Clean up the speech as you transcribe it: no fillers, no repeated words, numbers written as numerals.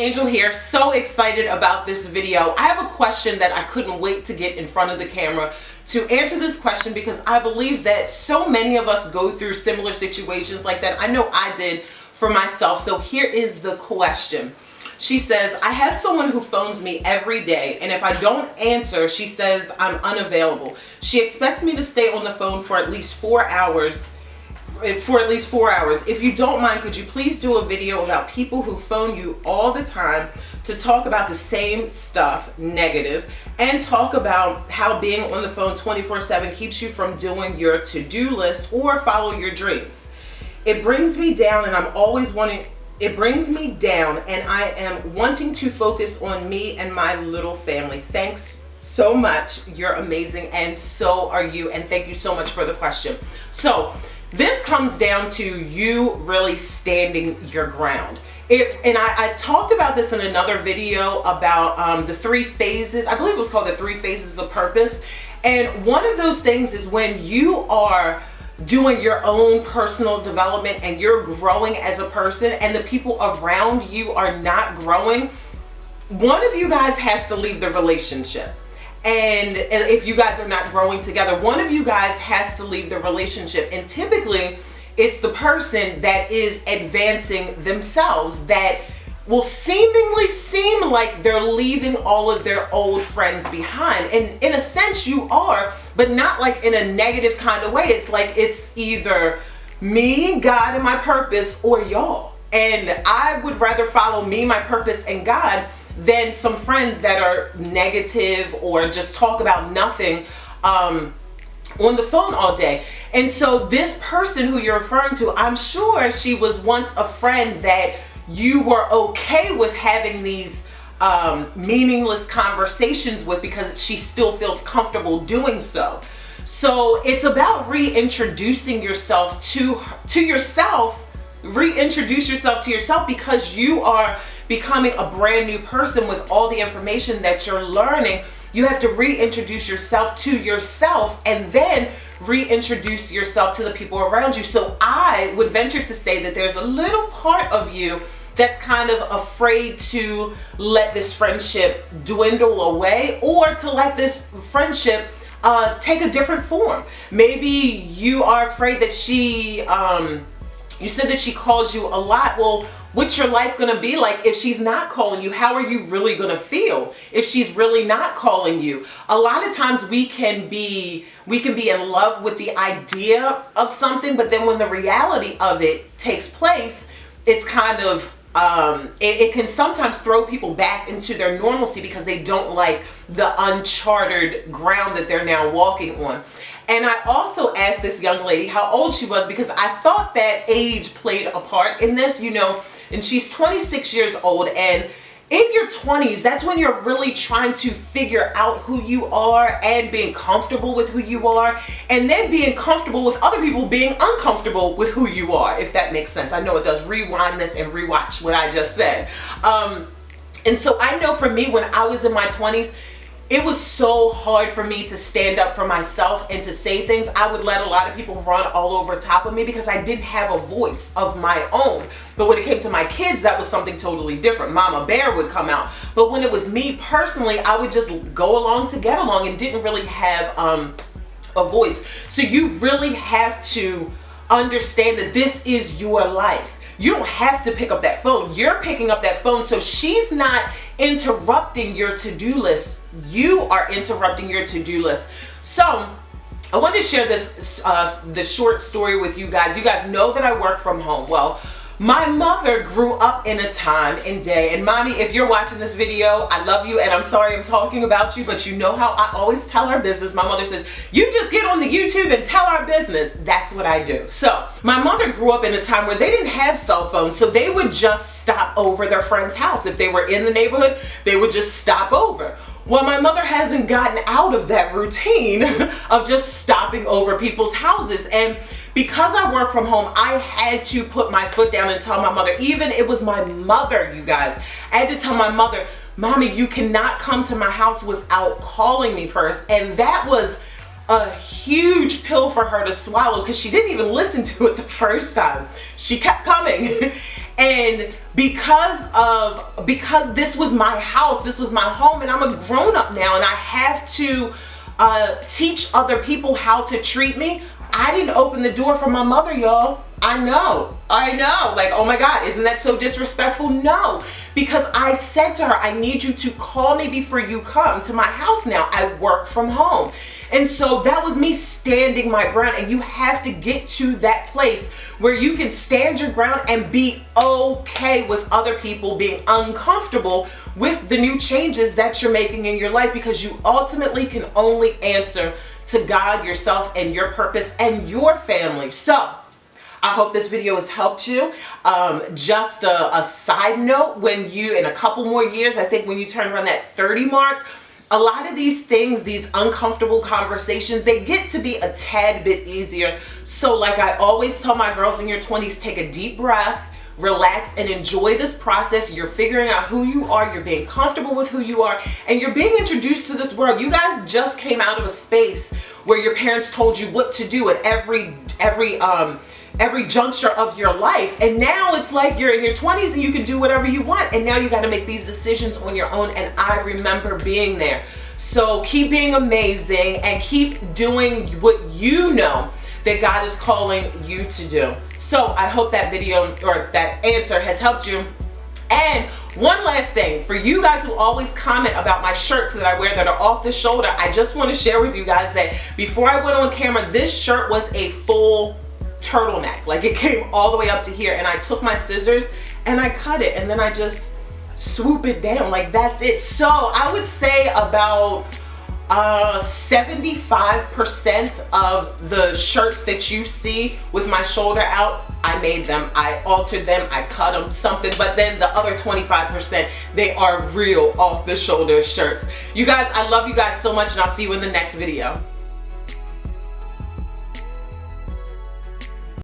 Angel here. So excited about this video. I have a question that I couldn't wait to get in front of the camera to answer this question, because I believe that so many of us go through similar situations like that. I know I did for myself. So here is the question. She says, I have someone who phones me every day, and if I don't answer, she says I'm unavailable. She expects me to stay on the phone for at least 4 hours. If you don't mind, could you please do a video about people who phone you all the time to talk about the same stuff, negative, and talk about how being on the phone 24/7 keeps you from doing your to-do list or follow your dreams. It brings me down, and I am wanting to focus on me and my little family. Thanks so much. You're amazing, and so are you. And thank you so much for the question. So this comes down to you really standing your ground. I talked about this in another video about the 3 phases. I believe it was called the 3 phases of purpose. And one of those things is when you are doing your own personal development and you're growing as a person and the people around you are not growing, one of you guys has to leave the relationship. And if you guys are not growing together, one of you guys has to leave the relationship. And typically it's the person that is advancing themselves that will seemingly seem like they're leaving all of their old friends behind. And in a sense you are, but not like in a negative kind of way. It's like it's either me, God, and my purpose, or y'all. And I would rather follow me, my purpose, and God than some friends that are negative or just talk about nothing on the phone all day. And so this person who you're referring to, I'm sure she was once a friend that you were okay with having these meaningless conversations with because she still feels comfortable doing so. So it's about reintroducing yourself to yourself. Reintroduce yourself to yourself, because you are becoming a brand new person with all the information that you're learning. You have to reintroduce yourself to yourself and then reintroduce yourself to the people around you. So I would venture to say that there's a little part of you that's kind of afraid to let this friendship dwindle away, or to let this friendship take a different form. Maybe you are afraid that you said that she calls you a lot. Well, what's your life gonna be like if she's not calling you? How are you really gonna feel if she's really not calling you? A lot of times we can be in love with the idea of something, but then when the reality of it takes place, it's kind of it can sometimes throw people back into their normalcy because they don't like the uncharted ground that they're now walking on. And I also asked this young lady how old she was, because I thought that age played a part in this, and she's 26 years old. And in your 20s, that's when you're really trying to figure out who you are and being comfortable with who you are, and then being comfortable with other people being uncomfortable with who you are, if that makes sense. I know it does. Rewind this and rewatch what I just said. And so I know for me, when I was in my 20s, it was so hard for me to stand up for myself and to say things. I would let a lot of people run all over top of me because I didn't have a voice of my own. But when it came to my kids, that was something totally different. Mama Bear would come out. But when it was me personally, I would just go along to get along and didn't really have a voice. So you really have to understand that this is your life. You don't have to pick up that phone. You're picking up that phone, so she's not interrupting your to-do list. You are interrupting your to-do list. So I wanted to share this short story with you guys. You guys know that I work from home. Well, my mother grew up in a time and day, and mommy, if you're watching this video, I love you, and I'm sorry I'm talking about you, but you know how I always tell our business. My mother says, you just get on the YouTube and tell our business. That's what I do. So my mother grew up in a time where they didn't have cell phones, so they would just stop over their friend's house. If they were in the neighborhood, they would just stop over. Well, my mother hasn't gotten out of that routine of just stopping over people's houses. And because I work from home, I had to put my foot down and tell my mother, even it was my mother, you guys, I had to tell my mother, Mommy, you cannot come to my house without calling me first. And that was a huge pill for her to swallow, because she didn't even listen to it the first time. She kept coming. And because this was my house, this was my home, and I'm a grown-up now, and I have to teach other people how to treat me, I didn't open the door for my mother, y'all. I know. Like, oh my God, isn't that so disrespectful? No, because I said to her, I need you to call me before you come to my house now. I work from home. And so that was me standing my ground, and you have to get to that place where you can stand your ground and be okay with other people being uncomfortable with the new changes that you're making in your life, because you ultimately can only answer to God, yourself, and your purpose and your family. So I hope this video has helped you. Just a side note, when you, in a couple more years, I think when you turn around that 30 mark, a lot of these things, these uncomfortable conversations, they get to be a tad bit easier. So like I always tell my girls in your 20s, take a deep breath, relax, and enjoy this process. You're figuring out who you are, you're being comfortable with who you are, and you're being introduced to this world. You guys just came out of a space where your parents told you what to do at every juncture of your life, and now it's like you're in your 20s and you can do whatever you want, and now you got to make these decisions on your own. And I remember being there. So keep being amazing and keep doing what you know that God is calling you to do. So I hope that video or that answer has helped you. And one last thing, for you guys who always comment about my shirts that I wear that are off the shoulder, I just want to share with you guys that before I went on camera, this shirt was a full turtleneck. Like, it came all the way up to here, and I took my scissors and I cut it, and then I just swoop it down. Like, that's it. So I would say about 75% of the shirts that you see with my shoulder out, I made them, I altered them, I cut them, something. But then the other 25%, they are real off the shoulder shirts. You guys, I love you guys so much, and I'll see you in the next video.